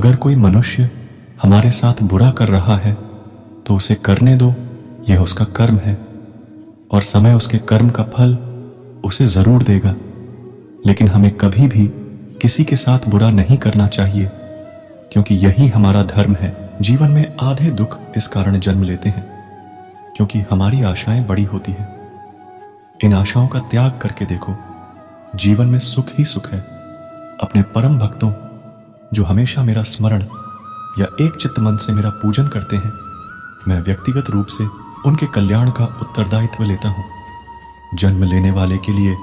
अगर कोई मनुष्य हमारे साथ बुरा कर रहा है तो उसे करने दो, यह उसका कर्म है और समय उसके कर्म का फल उसे जरूर देगा। लेकिन हमें कभी भी किसी के साथ बुरा नहीं करना चाहिए, क्योंकि यही हमारा धर्म है। जीवन में आधे दुख इस कारण जन्म लेते हैं क्योंकि हमारी आशाएं बड़ी होती हैं। इन आशाओं का त्याग करके देखो, जीवन में सुख ही सुख है। अपने परम भक्तों जो हमेशा मेरा स्मरण या एक चित्त मन से मेरा पूजन करते हैं, मैं व्यक्तिगत रूप से उनके कल्याण का उत्तरदायित्व लेता हूं। जन्म लेने वाले के लिए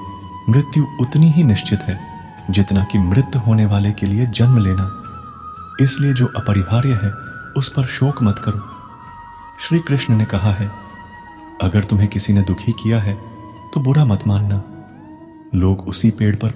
मृत्यु उतनी ही निश्चित है जितना कि मृत होने वाले के लिए जन्म लेना। इसलिए जो अपरिहार्य है उस पर शोक मत करो। श्री कृष्ण ने कहा है, अगर तुम्हें किसी ने दुखी किया है तो बुरा मत मानना। लोग उसी पेड़ पर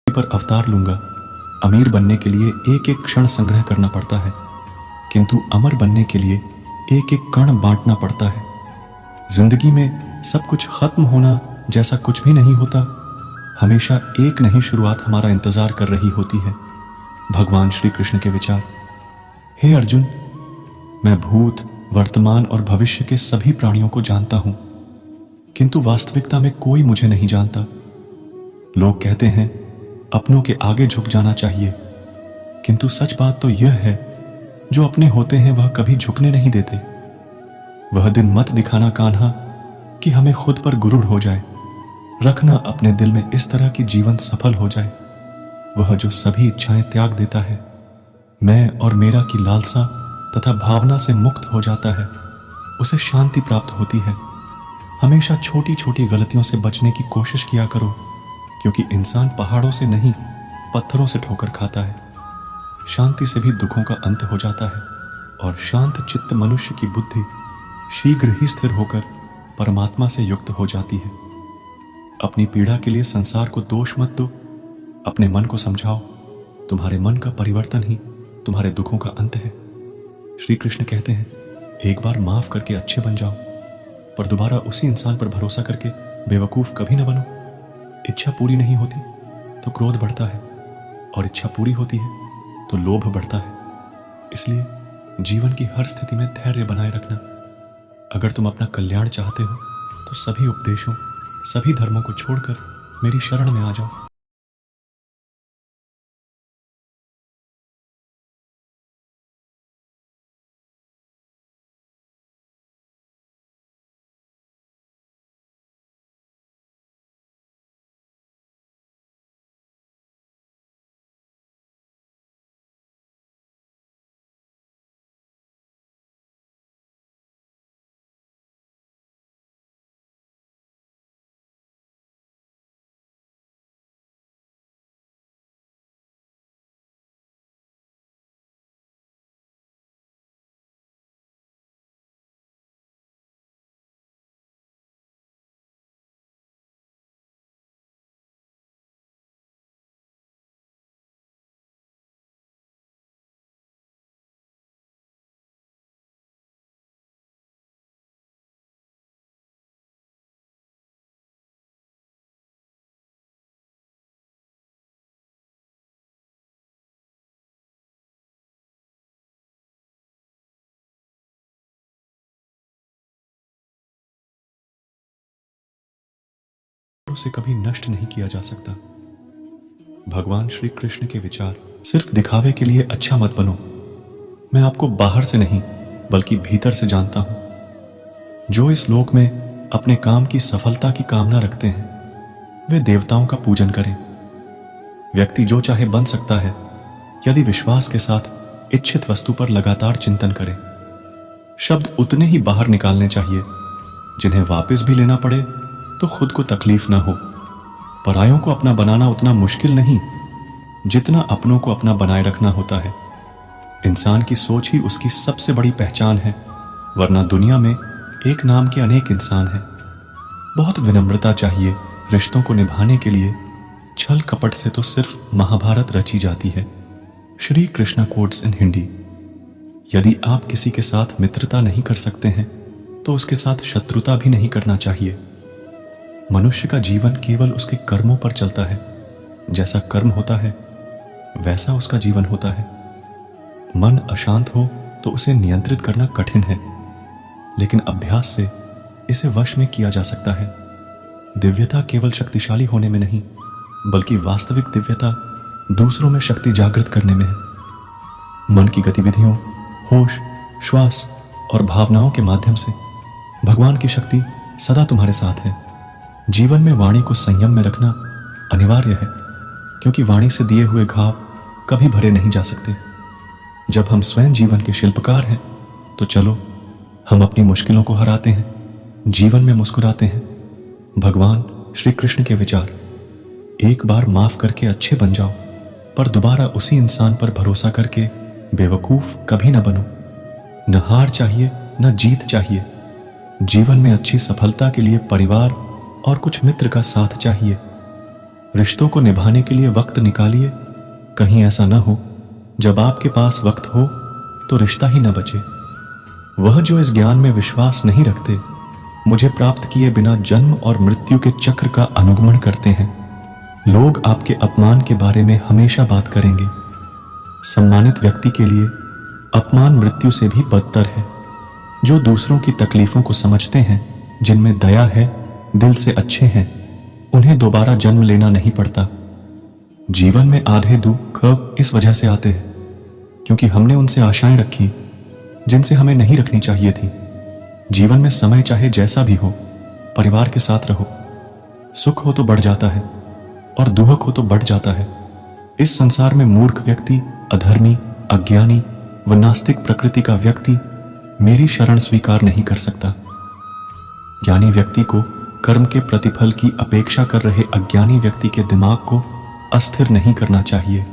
पर अवतार लूंगा। अमीर बनने के लिए एक एक क्षण संग्रह करना पड़ता है, किंतु अमर बनने के लिए एक एक कण बांटना पड़ता है। जिंदगी में सब कुछ खत्म होना जैसा कुछ भी नहीं होता। हमेशा एक नई शुरुआत हमारा इंतजार कर रही होती है। भगवान श्री कृष्ण के विचार। हे अर्जुन, मैं भूत, वर्तमान और भविष्य के सभी प्राणियों को जानता हूं, किंतु वास्तविकता में कोई मुझे नहीं जानता। लोग कहते हैं अपनों के आगे झुक जाना चाहिए, किंतु सच बात तो यह है, जो अपने होते हैं वह कभी झुकने नहीं देते। वह दिन मत दिखाना कान्हा कि हमें खुद पर गुरूर हो जाए। रखना अपने दिल में इस तरह की जीवन सफल हो जाए। वह जो सभी इच्छाएं त्याग देता है, मैं और मेरा की लालसा तथा भावना से मुक्त हो जाता है, उसे शांति प्राप्त होती है। हमेशा छोटी छोटी गलतियों से बचने की कोशिश किया करो, क्योंकि इंसान पहाड़ों से नहीं पत्थरों से ठोकर खाता है। शांति से भी दुखों का अंत हो जाता है और शांत चित्त मनुष्य की बुद्धि शीघ्र ही स्थिर होकर परमात्मा से युक्त हो जाती है। अपनी पीड़ा के लिए संसार को दोष मत दो, अपने मन को समझाओ। तुम्हारे मन का परिवर्तन ही तुम्हारे दुखों का अंत है। श्री कृष्ण कहते हैं, एक बार माफ करके अच्छे बन जाओ, पर दोबारा उसी इंसान पर भरोसा करके बेवकूफ कभी न बनो। इच्छा पूरी नहीं होती तो क्रोध बढ़ता है, और इच्छा पूरी होती है तो लोभ बढ़ता है। इसलिए जीवन की हर स्थिति में धैर्य बनाए रखना। अगर तुम अपना कल्याण चाहते हो तो सभी उपदेशों, सभी धर्मों को छोड़कर मेरी शरण में आ जाओ। से कभी नष्ट नहीं किया जा सकता। भगवान श्री कृष्ण के विचार सिर्फ दिखावे के लिए अच्छा मत बनो। मैं आपको बाहर से नहीं बल्कि भीतर से जानता हूं। जो इस लोक में अपने काम की सफलता की कामना रखते हैं वे देवताओं का पूजन करें। व्यक्ति जो चाहे बन सकता है यदि विश्वास के साथ इच्छित वस्तु पर लगातार चिंतन करे। शब्द उतने ही बाहर निकालने चाहिए जिन्हें वापस भी लेना पड़े तो खुद को तकलीफ ना हो। परायों को अपना बनाना उतना मुश्किल नहीं जितना अपनों को अपना बनाए रखना होता है। इंसान की सोच ही उसकी सबसे बड़ी पहचान है, वरना दुनिया में एक नाम के अनेक इंसान हैं। बहुत विनम्रता चाहिए रिश्तों को निभाने के लिए। छल कपट से तो सिर्फ महाभारत रची जाती है। Shri Krishna quotes in Hindi. यदि आप किसी के साथ मित्रता नहीं कर सकते हैं तो उसके साथ शत्रुता भी नहीं करना चाहिए। मनुष्य का जीवन केवल उसके कर्मों पर चलता है। जैसा कर्म होता है वैसा उसका जीवन होता है। मन अशांत हो तो उसे नियंत्रित करना कठिन है, लेकिन अभ्यास से इसे वश में किया जा सकता है। दिव्यता केवल शक्तिशाली होने में नहीं बल्कि वास्तविक दिव्यता दूसरों में शक्ति जागृत करने में है। मन की गतिविधियों, होश, श्वास और भावनाओं के माध्यम से भगवान की शक्ति सदा तुम्हारे साथ है। जीवन में वाणी को संयम में रखना अनिवार्य है, क्योंकि वाणी से दिए हुए घाव कभी भरे नहीं जा सकते। जब हम स्वयं जीवन के शिल्पकार हैं तो चलो हम अपनी मुश्किलों को हराते हैं, जीवन में मुस्कुराते हैं। भगवान श्री कृष्ण के विचार, एक बार माफ करके अच्छे बन जाओ, पर दोबारा उसी इंसान पर भरोसा करके बेवकूफ कभी न बनो। न हार चाहिए न जीत चाहिए। जीवन में अच्छी सफलता के लिए परिवार और कुछ मित्र का साथ चाहिए। रिश्तों को निभाने के लिए वक्त निकालिए। कहीं ऐसा न हो जब आपके पास वक्त हो तो रिश्ता ही न बचे। वह जो इस ज्ञान में विश्वास नहीं रखते, मुझे प्राप्त किए बिना जन्म और मृत्यु के चक्र का अनुगमन करते हैं। लोग आपके अपमान के बारे में हमेशा बात करेंगे। सम्मानित व्यक्ति के लिए अपमान मृत्यु से भी बदतर है। जो दूसरों की तकलीफों को समझते हैं, जिनमें दया है, दिल से अच्छे हैं, उन्हें दोबारा जन्म लेना नहीं पड़ता। जीवन में आधे दुख इस वजह से आते हैं क्योंकि हमने उनसे आशाएं रखी जिनसे हमें नहीं रखनी चाहिए थी। जीवन में समय चाहे जैसा भी हो, परिवार के साथ रहो। सुख हो तो बढ़ जाता है और दुख हो तो बढ़ जाता है। इस संसार में मूर्ख व्यक्ति, अधर्मी, अज्ञानी व नास्तिक प्रकृति का व्यक्ति मेरी शरण स्वीकार नहीं कर सकता। ज्ञानी व्यक्ति को कर्म के प्रतिफल की अपेक्षा कर रहे अज्ञानी व्यक्ति के दिमाग को अस्थिर नहीं करना चाहिए।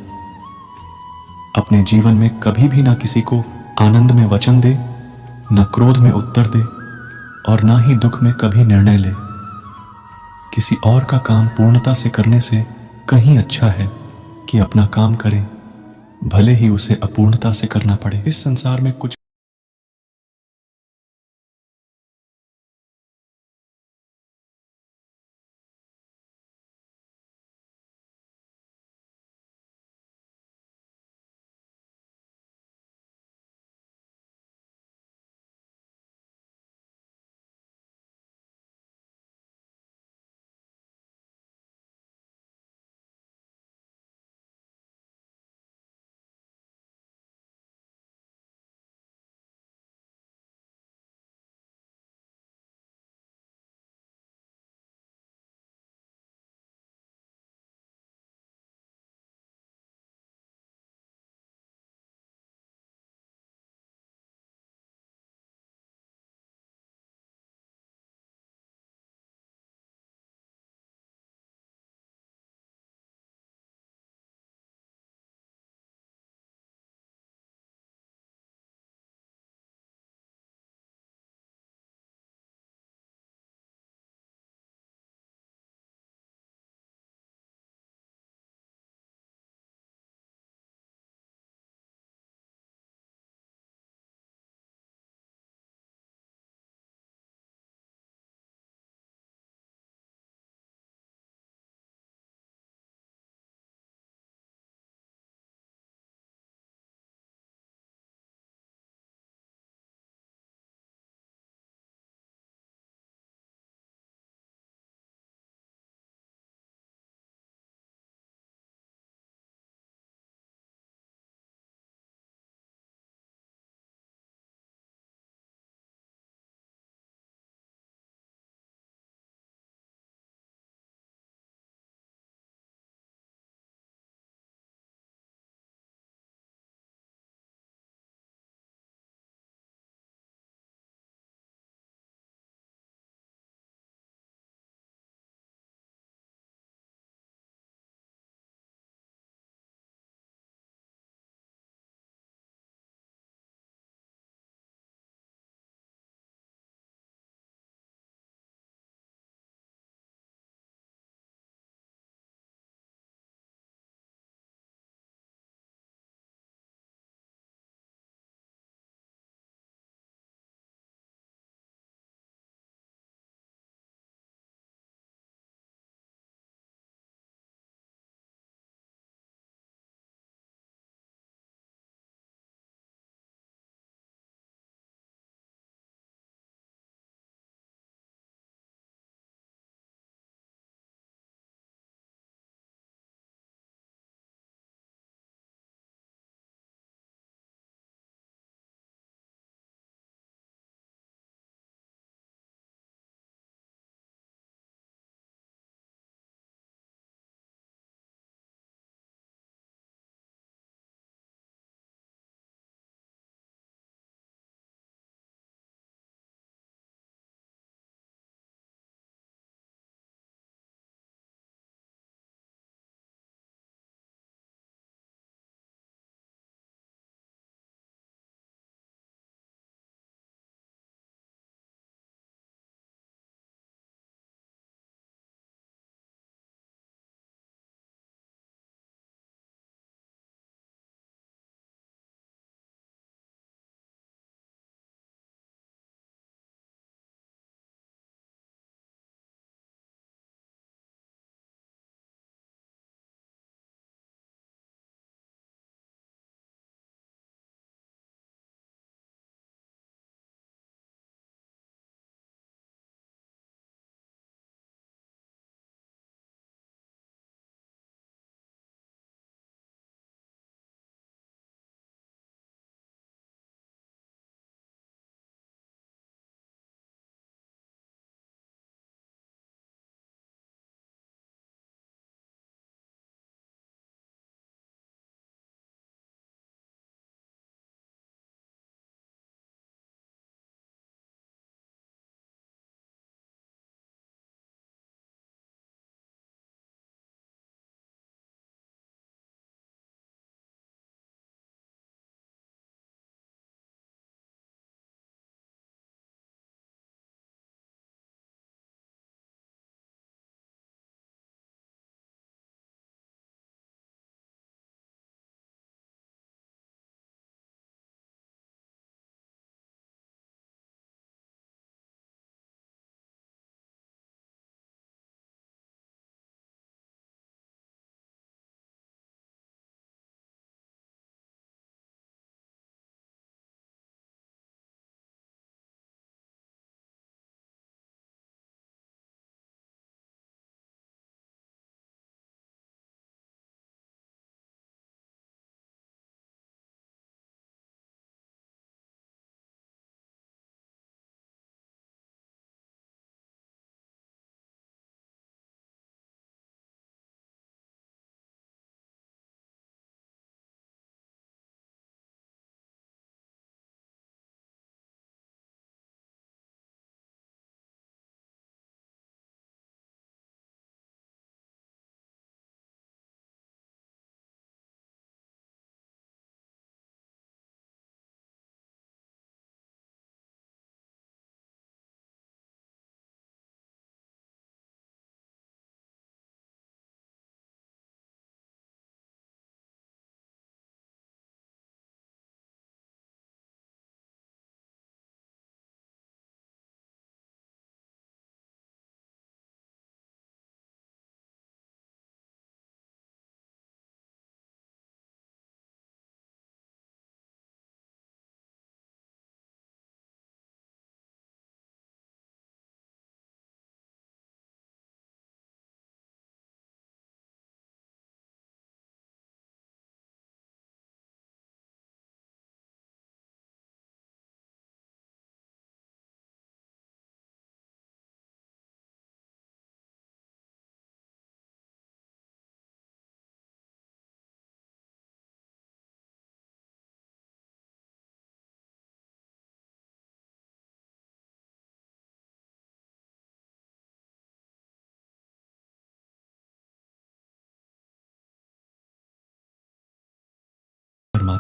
अपने जीवन में कभी भी ना किसी को आनंद में वचन दे, न क्रोध में उत्तर दे और ना ही दुख में कभी निर्णय ले। किसी और का काम पूर्णता से करने से कहीं अच्छा है कि अपना काम करें, भले ही उसे अपूर्णता से करना पड़े। इस संसार में कुछ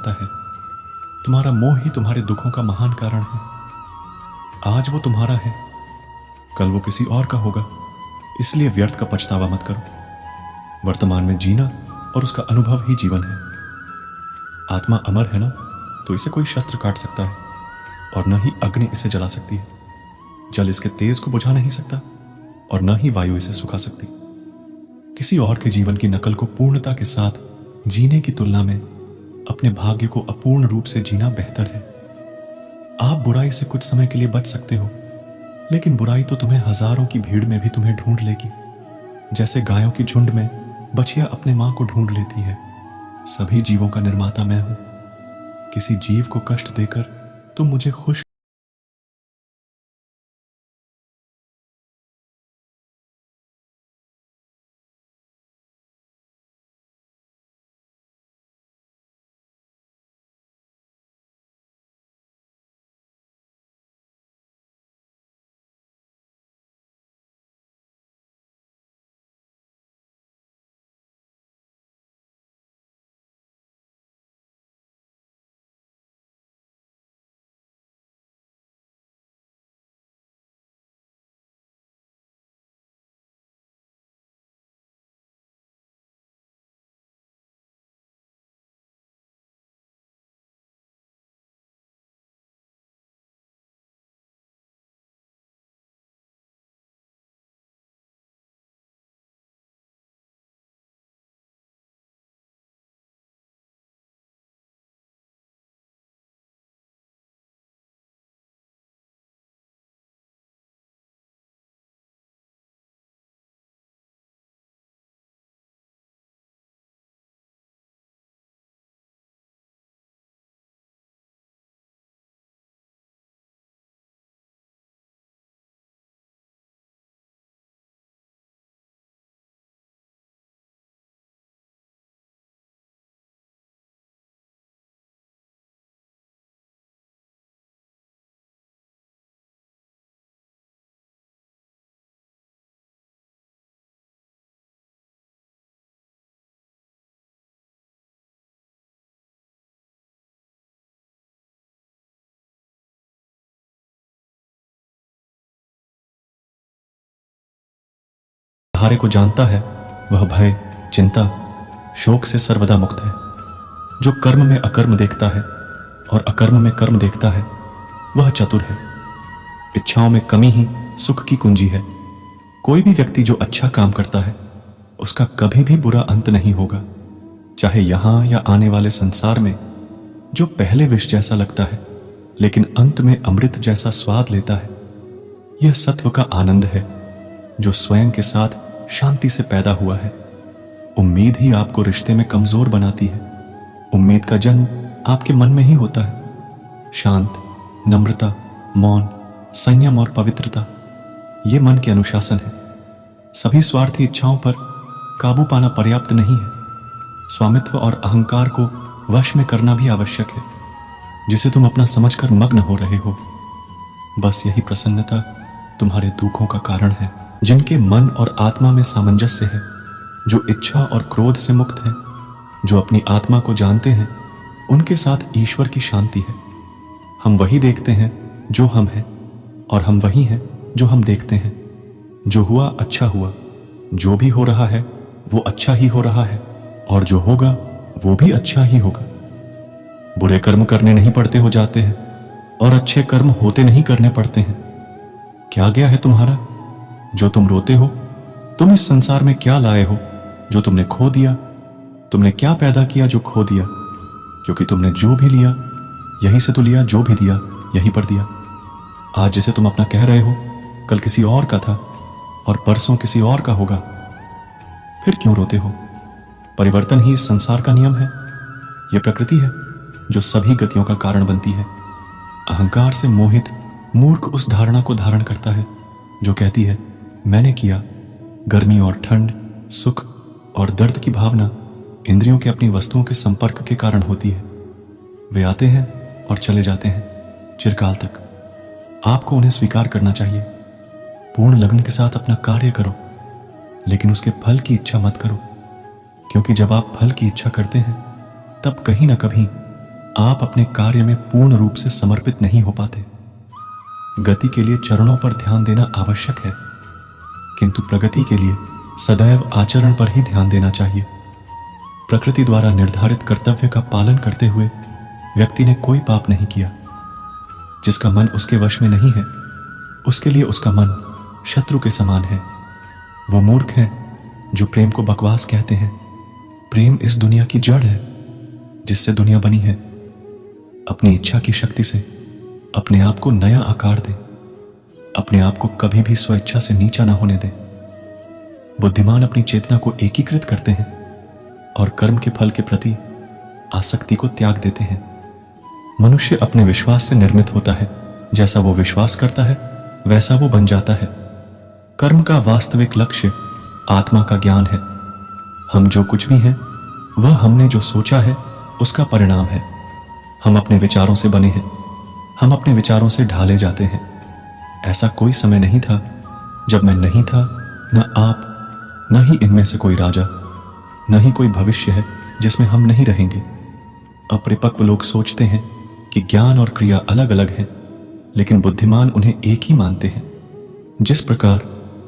आता है। तुम्हारा मोह ही तुम्हारे दुखों का महान कारण है। आज वो तुम्हारा है, कल वो किसी और का होगा, इसलिए व्यर्थ का पछतावा मत करो। वर्तमान में जीना और उसका अनुभव ही जीवन है। आत्मा अमर है ना, तो इसे कोई शस्त्र काट सकता है और न ही अग्नि इसे जला सकती है। जल इसके तेज को बुझा नहीं सकता और न ही वायु इसे सुखा सकती। किसी और के जीवन की नकल को पूर्णता के साथ जीने की तुलना में अपने भाग्य को अपूर्ण रूप से जीना बेहतर है। आप बुराई से कुछ समय के लिए बच सकते हो, लेकिन बुराई तो तुम्हें हजारों की भीड़ में भी तुम्हें ढूंढ लेगी। जैसे गायों की झुंड में बछिया अपने मां को ढूंढ लेती है, सभी जीवों का निर्माता मैं हूं। किसी जीव को कष्ट देकर तुम मुझे खुश सहारे को जानता है, वह भय, चिंता, शोक से सर्वदा मुक्त है। जो कर्म में अकर्म देखता है और अकर्म में कर्म देखता है, वह चतुर है। इच्छाओं में कमी ही सुख की कुंजी है। कोई भी व्यक्ति जो अच्छा काम करता है, उसका कभी भी बुरा अंत नहीं होगा। चाहे यहां या आने वाले संसार में जो पहले विष जैसा लगता है, लेकिन अंत में अमृत जैसा स्वाद लेता है, यह सत्व का आनंद है जो स्वयं के साथ शांति से पैदा हुआ है। उम्मीद ही आपको रिश्ते में कमजोर बनाती है। उम्मीद का जन्म आपके मन में ही होता है। शांत, नम्रता, मौन, संयम और पवित्रता, ये मन के अनुशासन है। सभी स्वार्थी इच्छाओं पर काबू पाना पर्याप्त नहीं है। स्वामित्व और अहंकार को वश में करना भी आवश्यक है, जिसे तुम अपना समझकर मग्न हो रहे हो। बस यही प्रसन्नता तुम्हारे दुखों का कारण है। जिनके मन और आत्मा में सामंजस्य है, जो इच्छा और क्रोध से मुक्त हैं, जो अपनी आत्मा को जानते हैं, उनके साथ ईश्वर की शांति है। हम वही देखते हैं जो हम हैं, और हम वही हैं जो हम देखते हैं। जो हुआ अच्छा हुआ, जो भी हो रहा है वो अच्छा ही हो रहा है, और जो होगा वो भी अच्छा ही होगा। बुरे कर्म करने नहीं पड़ते हो जाते हैं, और अच्छे कर्म होते नहीं करने पड़ते हैं। क्या गया है तुम्हारा जो तुम रोते हो? तुम इस संसार में क्या लाए हो जो तुमने खो दिया? तुमने क्या पैदा किया जो खो दिया? क्योंकि तुमने जो भी लिया यहीं से तो लिया, जो भी दिया यहीं पर दिया। आज जिसे तुम अपना कह रहे हो, कल किसी और का था और परसों किसी और का होगा। फिर क्यों रोते हो? परिवर्तन ही इस संसार का नियम है। यह प्रकृति है जो सभी गतियों का कारण बनती है। अहंकार से मोहित मूर्ख उस धारणा को धारण करता है जो कहती है मैंने किया। गर्मी और ठंड, सुख और दर्द की भावना इंद्रियों के अपनी वस्तुओं के संपर्क के कारण होती है। वे आते हैं और चले जाते हैं चिरकाल तक। आपको उन्हें स्वीकार करना चाहिए। पूर्ण लगन के साथ अपना कार्य करो, लेकिन उसके फल की इच्छा मत करो, क्योंकि जब आप फल की इच्छा करते हैं तब कहीं ना कहीं आप अपने कार्य में पूर्ण रूप से समर्पित नहीं हो पाते। गति के लिए चरणों पर ध्यान देना आवश्यक है, किंतु प्रगति के लिए सदैव आचरण पर ही ध्यान देना चाहिए। प्रकृति द्वारा निर्धारित कर्तव्य का पालन करते हुए व्यक्ति ने कोई पाप नहीं किया। जिसका मन उसके वश में नहीं है, उसके लिए उसका मन शत्रु के समान है। वो मूर्ख हैं जो प्रेम को बकवास कहते हैं। प्रेम इस दुनिया की जड़ है जिससे दुनिया बनी है। अपनी इच्छा की शक्ति से अपने आप को नया आकार दें। अपने आप को कभी भी स्वेच्छा से नीचा ना होने दें। बुद्धिमान अपनी चेतना को एकीकृत करते हैं और कर्म के फल के प्रति आसक्ति को त्याग देते हैं। मनुष्य अपने विश्वास से निर्मित होता है। जैसा वो विश्वास करता है वैसा वो बन जाता है। कर्म का वास्तविक लक्ष्य आत्मा का ज्ञान है। हम जो कुछ भी हैं वह हमने जो सोचा है उसका परिणाम है। हम अपने विचारों से बने हैं। हम अपने विचारों से ढाले जाते हैं। ऐसा कोई समय नहीं था जब मैं नहीं था, न आप, न ही इनमें से कोई राजा, न ही कोई भविष्य है जिसमें हम नहीं रहेंगे। अपरिपक्व लोग सोचते हैं कि ज्ञान और क्रिया अलग अलग हैं, लेकिन बुद्धिमान उन्हें एक ही मानते हैं। जिस प्रकार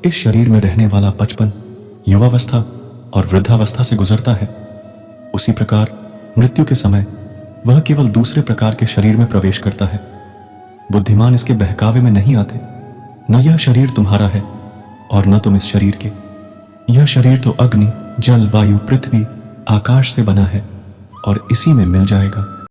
इस शरीर में रहने वाला बचपन, युवावस्था और वृद्धावस्था से गुजरता है, उसी प्रकार मृत्यु के समय वह केवल दूसरे प्रकार के शरीर में प्रवेश करता है। बुद्धिमान इसके बहकावे में नहीं आते। न यह शरीर तुम्हारा है और न तुम इस शरीर के। यह शरीर तो अग्नि, जल, वायु, पृथ्वी, आकाश से बना है और इसी में मिल जाएगा।